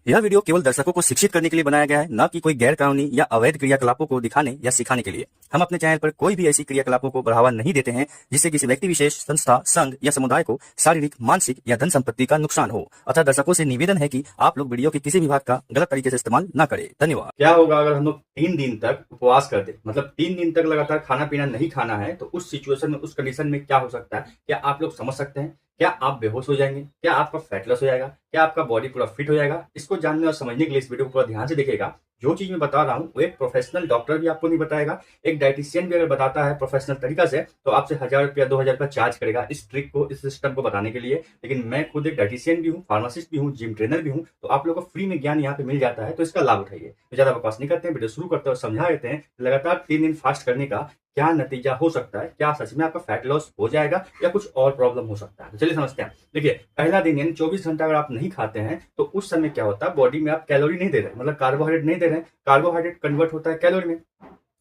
यह वीडियो केवल दर्शकों को शिक्षित करने के लिए बनाया गया है, न कि कोई गैर कानूनी या अवैध क्रियाकलापों को दिखाने या सिखाने के लिए। हम अपने चैनल पर कोई भी ऐसी क्रियाकलापों को बढ़ावा नहीं देते हैं जिससे किसी व्यक्ति विशेष, संस्था, संघ या समुदाय को शारीरिक, मानसिक या धन संपत्ति का नुकसान हो। अतः दर्शकों से निवेदन है कि आप लोग वीडियो के किसी भी भाग का गलत तरीके से इस्तेमाल न करें। धन्यवाद। क्या होगा अगर हम लोग 3 दिन तक उपवास कर दे, मतलब 3 दिन तक लगातार खाना पीना नहीं खाना है, तो उस सिचुएशन में, उस कंडीशन में क्या हो सकता है? क्या आप लोग समझ सकते हैं? क्या आप बेहोश हो जाएंगे? क्या आपका फैट लॉस हो जाएगा? क्या आपका बॉडी पूरा फिट हो जाएगा? इसको जानने और समझने के लिए इस वीडियो को पूरा ध्यान से देखिएगा। जो चीज मैं बता रहा हूँ वो एक प्रोफेशनल डॉक्टर भी आपको नहीं बताएगा। एक डाइटिशियन भी अगर बताता है प्रोफेशनल तरीका से तो आपसे 1000 रुपया 2000 रुपया चार्ज करेगा इस ट्रिक को, इस सिस्टम को बताने के लिए। लेकिन मैं खुद एक डाइटिशियन भी हूँ, फार्मासिस्ट भी हूँ, जिम ट्रेनर भी हूँ, तो आप लोगों को फ्री में ज्ञान यहाँ पे मिल जाता है, तो इसका लाभ उठाइए। तो ज्यादा बकवास नहीं करते हैं, वीडियो शुरू करते हैं और समझा देते हैं लगातार 3 दिन फास्ट करने का क्या नतीजा हो सकता है। क्या सच में आपका फैट लॉस हो जाएगा या कुछ और प्रॉब्लम हो सकता है? तो चलिए समझते हैं। देखिए, पहला दिन यानी 24 घंटा अगर आप नहीं खाते हैं तो उस समय क्या होता है, बॉडी में आप कैलोरी नहीं दे रहे, मतलब कार्बोहाइड्रेट नहीं दे रहे हैं। कार्बोहाइड्रेट कन्वर्ट होता है कैलोरी में,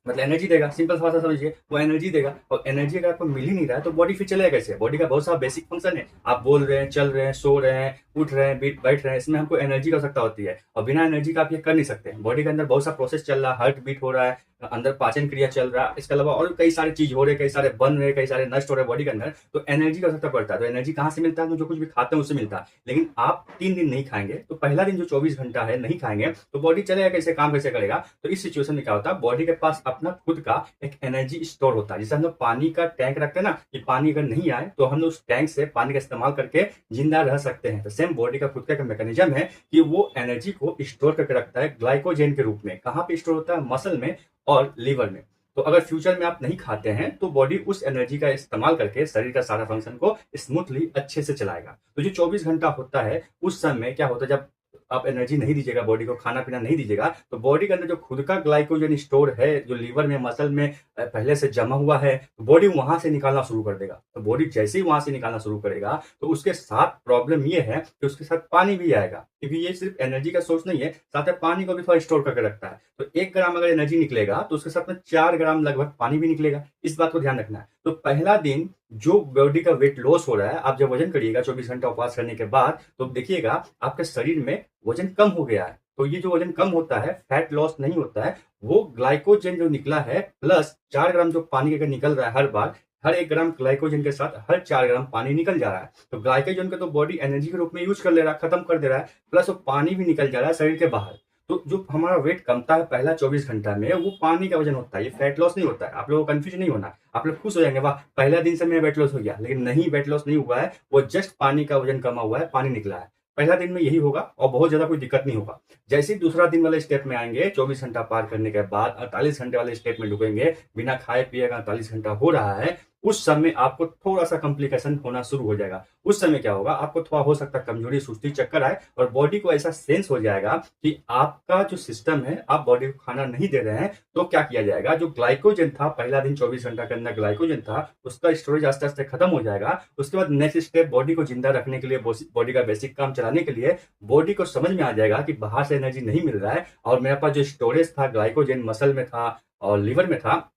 मतलब एनर्जी देगा। सिंपल सा भाषा समझिए, वो एनर्जी देगा, और एनर्जी अगर आपको मिल ही नहीं रहा है तो बॉडी फिर चलेगा कैसे? बॉडी का बहुत सारा बेसिक फंक्शन है। आप बोल रहे हैं, चल रहे हैं, सो रहे हैं, उठ रहे हैं, बैठ रहे हैं, इसमें हमको एनर्जी की आवश्यकता होती है, और बिना एनर्जी का आप ये कर नहीं सकते। बॉडी के अंदर बहुत सा प्रोसेस चल रहा है, हार्ट बीट हो रहा है, अंदर पाचन क्रिया चल रहा है, इसके अलावा और कई सारे चीज हो रहे हैं, कई सारे बन रहे, कई सारे नष्ट हो रहे बॉडी के अंदर, तो एनर्जी की आवश्यकता पड़ता है। तो एनर्जी कहाँ से मिलता है? तो जो कुछ भी खाते हैं उससे मिलता है। लेकिन आप 3 दिन नहीं खाएंगे तो पहला दिन जो 24 घंटा है नहीं खाएंगे तो बॉडी चलेगा कैसे, काम कैसे करेगा? तो इस सिचुएशन में क्या होता है, बॉडी के पास अपना खुद का एक एनर्जी स्टोर होता है। जैसे हम लोग पानी का टैंक रखते हैं ना, कि पानी अगर नहीं आए तो हम लोग उस टैंक से पानी का इस्तेमाल करके जिंदा रह सकते हैं। तो सेम बॉडी का खुद का एक मैकेनिज्म है कि वो एनर्जी को स्टोर करके रखता है ग्लाइकोजन के रूप में। कहाँ पे स्टोर होता है? मसल में और लीवर में। तो अगर फ्यूचर में आप नहीं खाते हैं तो बॉडी उस एनर्जी का इस्तेमाल करके शरीर का सारा फंक्शन को स्मूथली अच्छे से चलाएगा। तो जो 24 घंटा होता है उस समय क्या होता है, जब आप एनर्जी नहीं दीजिएगा, बॉडी को खाना पीना नहीं दीजिएगा, तो बॉडी के अंदर जो खुद का ग्लाइकोजन स्टोर है, जो लीवर में, मसल में पहले से जमा हुआ है, तो बॉडी वहां से निकालना शुरू कर देगा। तो बॉडी जैसे ही वहां से निकालना शुरू करेगा तो उसके साथ प्रॉब्लम ये है कि उसके साथ पानी भी आएगा, क्योंकि ये सिर्फ एनर्जी का सोर्स नहीं है, साथ में पानी को भी थोड़ा स्टोर करके रखता है। तो 1 ग्राम अगर एनर्जी निकलेगा तो उसके साथ में 4 ग्राम लगभग पानी भी निकलेगा। इस बात को ध्यान रखना है। तो पहला दिन जो बॉडी का वेट लॉस हो रहा है, आप जब वजन करिएगा 24 घंटा उपवास करने के बाद, तो देखिएगा आपके शरीर में वजन कम हो गया है। तो ये जो वजन कम होता है, फैट लॉस नहीं होता है, वो ग्लाइकोजन जो निकला है प्लस 4 ग्राम जो पानी का निकल रहा है हर बार, हर 1 ग्राम ग्लाइकोजन के साथ हर 4 ग्राम पानी निकल जा रहा है। तो ग्लाइकोजन का तो बॉडी एनर्जी के रूप में यूज कर ले रहा है, खत्म कर दे रहा है, प्लस वो पानी भी निकल जा रहा है शरीर के बाहर। तो जो हमारा वेट कमता है पहला 24 घंटा में, वो पानी का वजन होता है, ये फैट लॉस नहीं होता है। आप लोगों को कंफ्यूजन नहीं होना, आप लोग खुश हो जाएंगे, वाह पहला दिन से मेरा वेट लॉस हो गया। लेकिन नहीं, वेट लॉस नहीं हुआ है, वो जस्ट पानी का वजन कमा हुआ है, पानी निकला है। पहला दिन में यही होगा और बहुत ज्यादा कोई दिक्कत नहीं होगा। जैसे ही दूसरा दिन वाले स्टेप में आएंगे, 24 घंटा पार करने के बाद 48 घंटे वाले स्टेप में डूबेंगे, बिना खाए पिए 48 घंटा हो रहा है, उस समय आपको थोड़ा सा कॉम्प्लिकेशन होना शुरू हो जाएगा। उस समय क्या होगा, आपको थोड़ा हो सकता है कमजोरी, सुस्ती, चक्कर आए, और बॉडी को ऐसा सेंस हो जाएगा कि आपका जो सिस्टम है, आप बॉडी को खाना नहीं दे रहे हैं। तो क्या किया जाएगा, जो ग्लाइकोजन था पहला दिन 24 घंटा के अंदर ग्लाइकोजन था, उसका स्टोरेज आस्ते आस्ते खत्म हो जाएगा। उसके बाद नेक्स्ट स्टेप, बॉडी को जिंदा रखने के लिए, बॉडी का बेसिक काम चलाने के लिए, बॉडी को समझ में आ जाएगा कि बाहर से एनर्जी नहीं मिल रहा है और मेरे पास जो स्टोरेज था ग्लाइकोजन मसल में था और लीवर में था,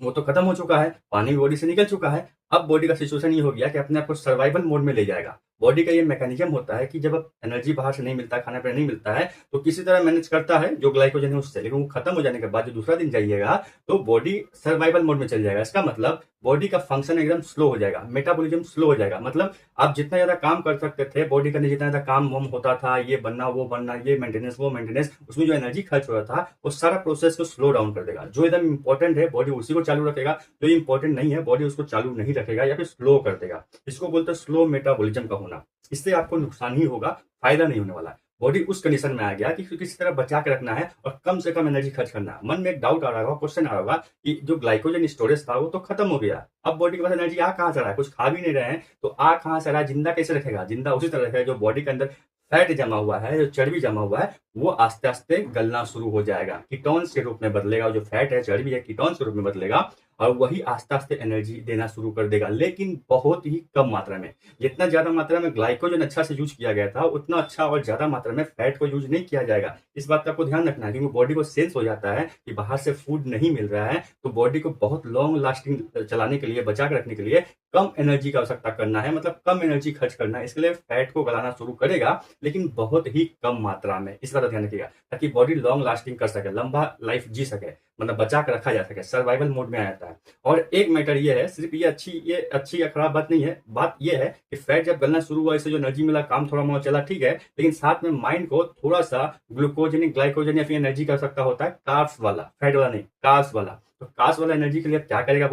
वो तो खत्म हो चुका है, पानी भी बॉडी से निकल चुका है। अब बॉडी का सिचुएशन ये हो गया कि अपने आप को सर्वाइवल मोड में ले जाएगा। बॉडी का ये मैकेनिज्म होता है कि जब एनर्जी बाहर से नहीं मिलता, खाना पीना नहीं मिलता है, तो किसी तरह मैनेज करता है जो ग्लाइकोजन है उससे। लेकिन वो खत्म हो जाने के बाद जो दूसरा दिन जाइएगा तो बॉडी सर्वाइवल मोड में चल जाएगा। इसका मतलब बॉडी का फंक्शन एकदम स्लो हो जाएगा, मेटाबॉलिज्म स्लो हो जाएगा। मतलब आप जितना ज्यादा काम कर सकते थे, बॉडी का जितना ज्यादा काम वम होता था, ये बनना वो बनना, ये मेंटेनेंस वो मेंटेनेंस, उसमें जो एनर्जी खर्च हो रहा था, वो सारा प्रोसेस को स्लो डाउन कर देगा। जो एकदम इंपॉर्टेंट है बॉडी उसी को चालू रखेगा, जो इंपॉर्टेंट नहीं है बॉडी उसको चालू नहीं रखेगा या फिर स्लो कर देगा। इसको बोलते हैं स्लो मेटाबॉलिज्म का होना। इससे आपको नुकसान ही होगा, फायदा नहीं होने वाला है। बॉडी उस कंडीशन में आ गया कि किसी तरह बचा के रखना है और कम से कम एनर्जी खर्च करना है। मन में एक डाउट आ रहा होगा, क्वेश्चन आ रहा होगा कि जो ग्लाइकोजन स्टोरेज था वो तो खत्म हो गया, अब बॉडी के पास एनर्जी आ कहां से रहा है? कुछ खा भी नहीं रहे हैं तो आ कहां से रहा है? जिंदा कैसे रखेगा? जिंदा उसी तरह रखेगा जो बॉडी के अंदर फैट जमा हुआ है, जो चर्बी जमा हुआ है, वो आस्ते आस्ते गलना शुरू हो जाएगा, कीटोन्स के रूप में बदलेगा। जो फैट है, चर्बी है, कीटोन्स के रूप में बदलेगा और वही आस्ते आस्ते एनर्जी देना शुरू कर देगा, लेकिन बहुत ही कम मात्रा में। जितना ज्यादा मात्रा में ग्लाइकोजन अच्छा से यूज किया गया था, उतना अच्छा और ज्यादा मात्रा में फैट को यूज नहीं किया जाएगा। इस बात का आपको ध्यान रखना है, क्योंकि बॉडी को सेंस हो जाता है कि बाहर से फूड नहीं मिल रहा है, तो बॉडी को बहुत लॉन्ग लास्टिंग चलाने के लिए, बचा के रखने के लिए कम एनर्जी की आवश्यकता करना है, मतलब कम एनर्जी खर्च करना है। इसके लिए फैट को गलाना शुरू करेगा, लेकिन बहुत ही कम मात्रा में। इस बात का ध्यान रखिएगा, ताकि बॉडी लॉन्ग लास्टिंग कर सके, लंबा लाइफ जी सके, मतलब बचा कर रखा जा सके, सर्वाइवल मोड में आ जाता है। और एक मैटर ये है, सिर्फ ये अच्छी या खराब बात नहीं है, बात ये है कि फैट जब गलना शुरू हुआ, इससे जो एनर्जी मिला, काम थोड़ा बहुत चला, ठीक है, लेकिन साथ में माइंड को थोड़ा सा ग्लूकोजन, ग्लाइकोजन या फिर एनर्जी कर सकता होता है, कार्ब्स वाला, फैट वाला नहीं, कार्ब्स वाला। तो कार्ब्स वाला एनर्जी के लिए क्या करेगा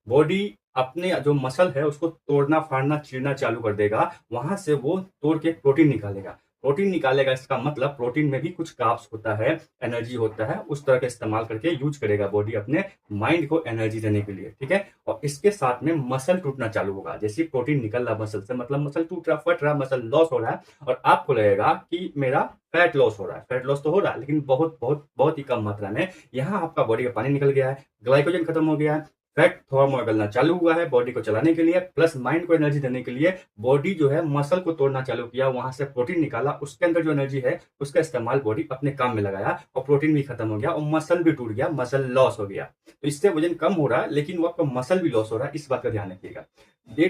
बॉडी अपने जो मसल है उसको तोड़ना, फाड़ना, चीरना चालू कर देगा, वहां से वो तोड़ के प्रोटीन निकालेगा। प्रोटीन निकालेगा, इसका मतलब प्रोटीन में भी कुछ कार्ब्स होता है, एनर्जी होता है, उस तरह का इस्तेमाल करके यूज करेगा बॉडी अपने माइंड को एनर्जी देने के लिए, ठीक है। और इसके साथ में मसल टूटना चालू होगा, जैसे प्रोटीन निकल रहा मसल से, मतलब मसल टूट रहा, फट रहा, मसल लॉस हो रहा है, और आपको लगेगा कि मेरा फैट लॉस हो रहा है। फैट लॉस तो हो रहा है, लेकिन बहुत बहुत बहुत ही कम मात्रा में। यहाँ आपका बॉडी का पानी निकल गया है, ग्लाइकोजन खत्म हो गया है, फैट थोड़ा मोड़ा गलना चालू हुआ है बॉडी को चलाने के लिए, प्लस माइंड को एनर्जी देने के लिए बॉडी जो है मसल को तोड़ना चालू किया, वहां से प्रोटीन निकाला, उसके अंदर जो एनर्जी है उसका इस्तेमाल बॉडी अपने काम में लगाया, और प्रोटीन भी खत्म हो गया, और मसल भी टूट गया, मसल लॉस हो गया। तो इससे वजन कम हो रहा है, लेकिन वो आपका मसल भी लॉस हो रहा है, इस बात का ध्यान रखिएगा। डे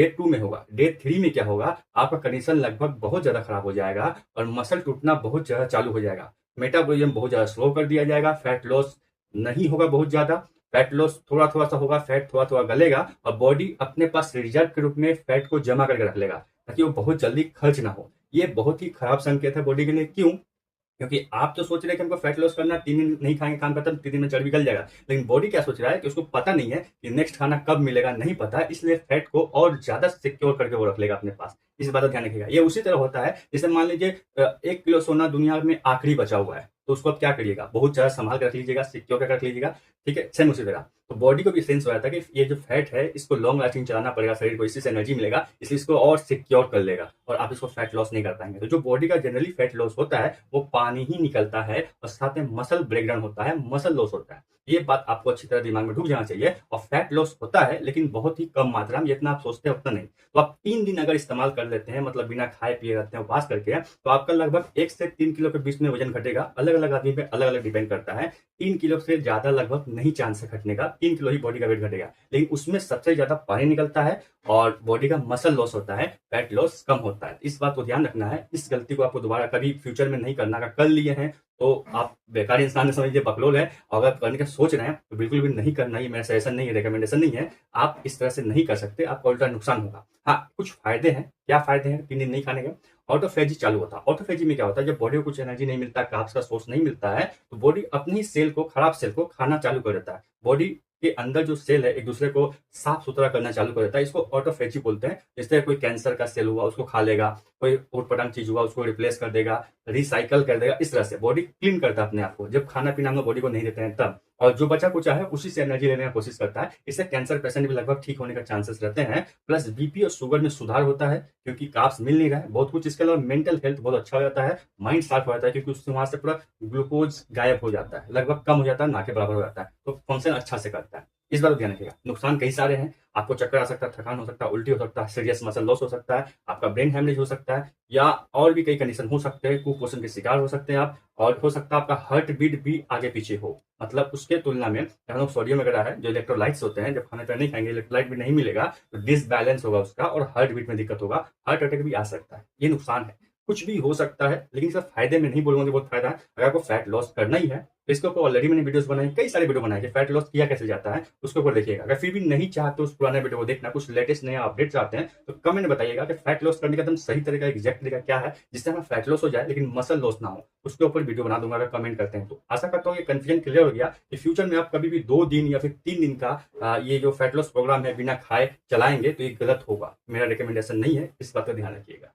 2 में होगा, डे 3 में क्या होगा, आपका कंडीशन लगभग बहुत ज्यादा खराब हो जाएगा, और मसल टूटना बहुत ज्यादा चालू हो जाएगा, मेटाबॉलिज्म बहुत ज्यादा स्लो कर दिया जाएगा, फैट लॉस नहीं होगा बहुत ज्यादा, फैट लॉस थोड़ा थोड़ा सा होगा, फैट थोड़ा थोड़ा गलेगा, और बॉडी अपने पास रिजर्व के रूप में फैट को जमा करके रख लेगा, ताकि वो बहुत जल्दी खर्च ना हो। ये बहुत ही खराब संकेत है बॉडी के लिए। क्यों? क्योंकि आप तो सोच रहे हैं कि हमको फैट लॉस करना, 3 दिन नहीं खाएंगे, काम खत्म, 3 दिन में चर्बी गल जाएगा, लेकिन बॉडी क्या सोच रहा है कि उसको पता नहीं है कि नेक्स्ट खाना कब मिलेगा, नहीं पता, इसलिए फैट को और ज्यादा सिक्योर करके वो रख लेगा अपने पास। इस बात का ध्यान रखिएगा। ये उसी तरह होता है जैसे मान लीजिए 1 किलो सोना दुनिया में आखिरी बचा हुआ है, तो उसको आप क्या करिएगा, बहुत ज्यादा संभाल कर रख लीजिएगा, सिक्योर करके रख लीजिएगा, ठीक है। सेम उसी तरह तो बॉडी को भी सेंस हो जाता है कि ये जो फैट है इसको लॉन्ग लास्टिंग चलाना पड़ेगा, शरीर को इसी से एनर्जी मिलेगा, इसलिए इसको और सिक्योर कर लेगा, और आप इसको फैट लॉस नहीं कर पाएंगे। तो जो बॉडी का जनरली फैट लॉस होता है वो पानी ही निकलता है, और साथ में मसल ब्रेकडाउन होता है, मसल लॉस होता है। ये बात आपको अच्छी तरह दिमाग में ढुक जाना चाहिए। और फैट लॉस होता है, लेकिन बहुत ही कम मात्रा में, जितना आप सोचते हैं उतना नहीं। तो आप 3 दिन अगर इस्तेमाल कर लेते हैं, मतलब बिना खाए पिए रहते हैं, उपवास करके, तो आपका लगभग 1 से 3 किलो के बीच में वजन घटेगा। अलग अलग आदमी पे अलग अलग डिपेंड करता है। 3 किलो से ज्यादा लगभग नहीं चांस है घटने का, 3 किलो ही बॉडी का वेट घटेगा, लेकिन उसमें सबसे ज्यादा पानी निकलता है और बॉडी का मसल लॉस होता है, फैट लॉस कम होता है। इस बात को ध्यान रखना है। इस गलती को आपको दोबारा कभी फ्यूचर में नहीं करना। अगर कर लिए हैं तो आप बेकार इंसान समझ लीजिए, बकलोल है। और अगर करने का सोच रहे हैं तो बिल्कुल भी नहीं करना। ये मेरा सजेशन नहीं है, रिकमेंडेशन नहीं है। आप इस तरह से नहीं कर सकते, आपको उल्टा नुकसान होगा। हाँ, कुछ फायदे हैं। क्या फायदे हैं 3 दिन नहीं खाने के? ऑटोफेजी चालू होता है। ऑटोफेजी में क्या होता है, जब बॉडी को कुछ एनर्जी नहीं मिलता, कार्ब्स का सोर्स नहीं मिलता है, तो बॉडी अपनी सेल को, खराब सेल को खाना चालू कर देता है। बॉडी के अंदर जो सेल है एक दूसरे को साफ सुथरा करना चालू कर देता है। इसको ऑटोफेजी बोलते हैं। जैसे कोई कैंसर का सेल हुआ उसको खा लेगा, कोई उटपटांग चीज हुआ उसको रिप्लेस कर देगा, रिसाइकल कर देगा। इस तरह से बॉडी क्लीन करता है अपने आप को, जब खाना पीना हम लोग बॉडी को नहीं देते हैं तब। और जो बचा कुचा है उसी से एनर्जी लेने की कोशिश करता है। इससे कैंसर पेशेंट भी लगभग ठीक होने का चांसेस रहते हैं। प्लस बीपी और शुगर में सुधार होता है, क्योंकि कार्ब्स मिल नहीं रहा है। बहुत कुछ। इसके अलावा मेंटल हेल्थ बहुत अच्छा हो जाता है, माइंड शार्प हो जाता है, क्योंकि उससे वहां से पूरा ग्लूकोज गायब हो जाता है, लगभग कम हो जाता है, ना के बराबर हो जाता है। तो फंक्शन अच्छा से करता है। इस बात को ध्यान रखिएगा। नुकसान कई सारे हैं। आपको चक्कर आ सकता है, थकान हो सकता है, उल्टी हो सकता है, सीरियस मसल लॉस हो सकता है, आपका ब्रेन हेमरेज हो सकता है, या और भी कई कंडीशन हो सकते हैं। कुपोषण के शिकार हो सकते हैं आप, और हो सकता है आपका हार्ट बीट भी आगे पीछे हो। मतलब उसके तुलना में हम लोग सोडियम वगैरह है, जो इलेक्ट्रोलाइट्स होते हैं, जब खाने पर नहीं खाएंगे, इलेक्ट्रोलाइट भी नहीं मिलेगा, तो डिसबैलेंस होगा उसका, और हार्ट बीट में दिक्कत होगा, हार्ट अटैक भी आ सकता है। ये नुकसान है। कुछ भी हो सकता है, लेकिन इसका फायदे में नहीं बोलूंगा, बहुत फायदा है। अगर आपको फैट लॉस करना ही है तो इसके ऊपर ऑलरेडी मैंने वीडियोस बनाई, कई सारे वीडियो बनाए कि फैट लॉस किया कैसे जाता है, उसके ऊपर देखिएगा। अगर फिर भी नहीं चाहते उस पुराने वीडियो को देखना, कुछ लेटेस्ट नया अपडेट चाहते हैं, तो कमेंट में बताइएगा कि फैट लॉस करने का एकदम सही तरीका, एग्जैक्ट तरीका क्या है, जिससे हमें फैट लॉस हो जाए लेकिन मसल लॉस ना हो। उसके ऊपर वीडियो बना दूंगा अगर कमेंट करते हैं तो। आशा करता हूँ ये कंफ्यूजन क्लियर हो गया कि फ्यूचर में आप कभी भी 2 दिन या फिर 3 दिन का ये जो फैट लॉस प्रोग्राम है बिना खाए चलाएंगे तो ये गलत होगा। मेरा रिकमेंडेशन नहीं है, इस बात का ध्यान रखिएगा।